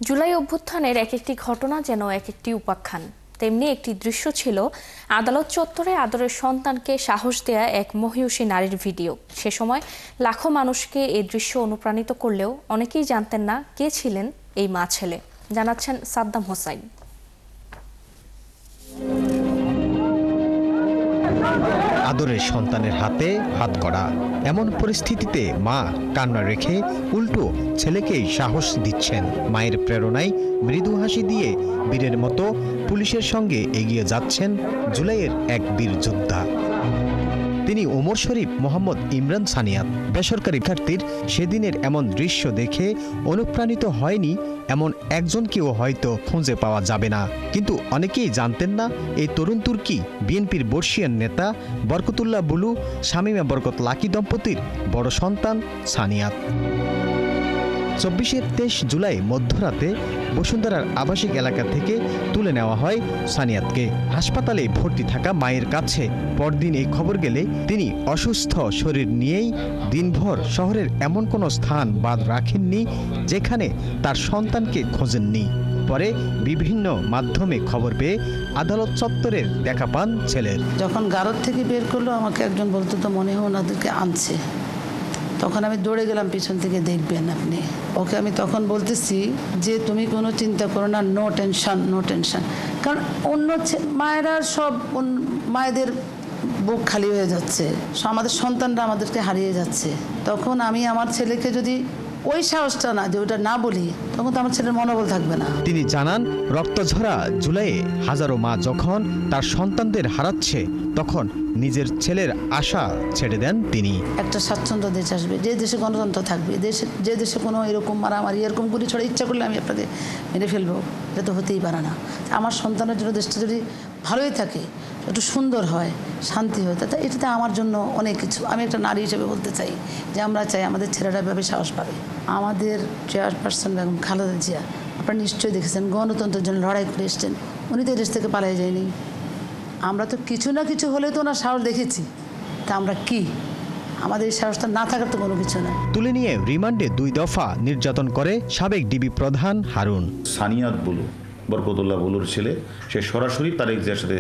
জুলাই অভ্যুত্থানের এক একটি ঘটনা যেন এক একটি উপাখ্যান। তেমনি একটি দৃশ্য ছিল আদালত চত্বরে আদরের সন্তানকে সাহস দেয়া এক মহিয়সী নারীর ভিডিও। সে সময় লাখো মানুষকে এই দৃশ্য অনুপ্রাণিত করলেও অনেকেই জানতেন না কে ছিলেন এই মা ছেলে। জানাচ্ছেন সাদ্দাম হোসাইন। আদরের সন্তানের হাতে হাত করা, এমন পরিস্থিতিতে মা কান্না রেখে উল্টো ছেলেকেই সাহস দিচ্ছেন। মায়ের প্রেরণায় মৃদু হাসি দিয়ে বীরের মতো পুলিশের সঙ্গে এগিয়ে যাচ্ছেন জুলাইয়ের এক বীর যোদ্ধা। তিনি ওমর শরীফ মোহাম্মদ ইমরান সানিয়াত। বেসরকারি শিক্ষার্থীর সেদিনের এমন দৃশ্য দেখে অনুপ্রাণিত হয়নি এমন একজনকেও হয়তো খুঁজে পাওয়া যাবে না। কিন্তু অনেকেই জানতেন না এই তরুণ তুর্কি বিএনপির বর্ষিয়ান নেতা বরকতুল্লাহ বুলু, শামীমা বরকত লাকি দম্পতির বড় সন্তান সানিয়াত। 23 জুলাই মধ্যরাতে বসুন্ধরার আবাসিক এলাকা থেকে তুলে নেওয়া হয় সানিয়াতকে। হাসপাতালে ভর্তি থাকা মায়ের কাছে পরদিন এই খবর গেলে তিনি অসুস্থ শরীর নিয়েই দিনভর শহরের এমন কোনো স্থান বাদ রাখেননি যেখানে তার সন্তানকে খোঁজেননি। পরে বিভিন্ন মাধ্যমে খবর পেয়ে আদালত চত্বরের দেখা পান ছেলের। যখন গারদ থেকে বের করলো আমাকে একজন বলতো তো মনে হয় ওনাদেরকে আনছে। তখন আমি দৌড়ে গেলাম পিছন থেকে, দেখবেন আপনি। ওকে আমি তখন বলতেছি যে তুমি কোনো চিন্তা করো না, নো টেনশন নো টেনশন। কারণ অন্য মায়েরা সব মায়েদের বুক খালি হয়ে যাচ্ছে, আমাদের সন্তানরা আমাদেরকে হারিয়ে যাচ্ছে। তখন আমি আমার ছেলেকে যদি ওই সাহসটা না যে ওটা না বলি, তখন তো আমার ছেলের মনোবল থাকবে না। তিনি জানান রক্তঝরা জুলাইয়ে হাজারো মা যখন তার সন্তানদের হারাচ্ছে তখন নিজের ছেলের আশা ছেড়ে দেন তিনি। একটা স্বাচ্ছন্দ্য দেশ আসবে, যে দেশে গণতন্ত্র থাকবে, যে দেশে কোনো এরকম মারামারি এরকম গুলি ছড়া ইচ্ছা করলে আমি আপনাদের মেরে ফেলবো, এটা তো হতেই পারে না। আমার সন্তানের জন্য দেশটা যদি ভালোই থাকে, একটু সুন্দর হয়, শান্তি হয়, তাতে এটাতে আমার জন্য অনেক কিছু। আমি একটা নারী হিসেবে বলতে চাই যে আমরা চাই আমাদের ছেলেরা এভাবে সাহস পাবে। আমাদের চেয়ারপারসন বেগম খালেদা জিয়া, আপনারা নিশ্চয়ই দেখেছেন, গণতন্ত্রের জন্য লড়াই করে এসছেন। উনি তো দেশ থেকে পালিয়ে যায়নি। আমরা তো কিছু না কিছু হলে তো ওনার সাহস দেখেছি, তা আমরা কি, আমাদের এই সাহসটা না থাকার তো কোনো কিছু নাই। তুলে নিয়ে রিমান্ডে 2 দফা নির্যাতন করে সাবেক ডিবি প্রধান হারুন। সানিয়াত বুলু, বরকতুল্লাহ বুলুর ছেলে, সে সরাসরি তারেক জিয়ার সাথে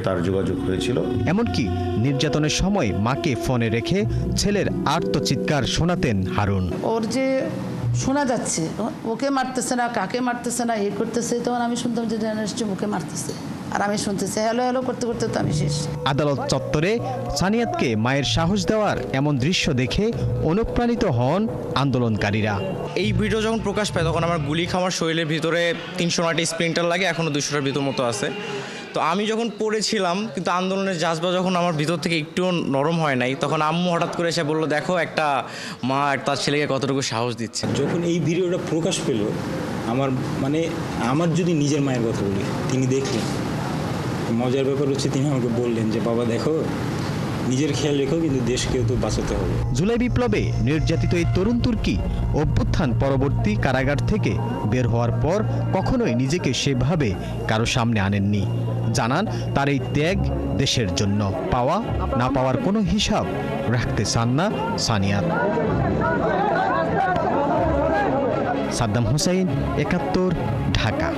তার যোগাযোগ হয়েছিল। এমনকি নির্যাতনের সময় মাকে ফোনে রেখে ছেলের আর্তচিৎকার শোনাতেন হারুন। ওর যে শোনা যাচ্ছে ওকে মারতেছে না, কাকে মারতেছে না, এ করতেছে, তখন আমি শুনতাম যে নিশ্চয় মুখে মারতেছে, আর আমি শুনতেছি হ্যালো হ্যালো করতে করতে তো আমি শেষ। আদালত চত্বরে সানিয়াতকে মায়ের সাহস দেওয়ার এমন দৃশ্য দেখে অনুপ্রাণিত হন আন্দোলনকারীরা। এই ভিডিও যখন প্রকাশ পায় তখন আমার গুলি খাওয়ার শরীরের ভিতরে 309টি স্প্রিন্টার লাগে, এখনও 200টার ভিতর মতো আছে। তো আমি যখন পড়েছিলাম, কিন্তু আন্দোলনের জাজবা যখন আমার ভিতর থেকে একটুও নরম হয় নাই, তখন আম্মু হঠাৎ করে এসে বললো, দেখো একটা মা তার ছেলেকে কতটুকু সাহস দিচ্ছে। যখন এই ভিডিওটা প্রকাশ পেল, আমার যদি নিজের মায়ের কথা বলি, তিনি দেখলেন। মজার ব্যাপার হচ্ছে তিনি আমাকে বললেন যে বাবা দেখো, নিজের খেয়াল রেখো, কিন্তু দেশকেও তো বাঁচাতে হবে। জুলাই বিপ্লবে নির্যাতিত এই তরুণ তুর্কি অভ্যুত্থান পরবর্তী কারাগার থেকে বের হওয়ার পর কখনোই নিজেকে সেভাবে কারো সামনে আনেননি। জানান তার এই ত্যাগ দেশের জন্য, পাওয়া না পাওয়ার কোনো হিসাব রাখতে চান না সানিয়াত। সাদ্দাম হোসাইন, ৭১, ঢাকা।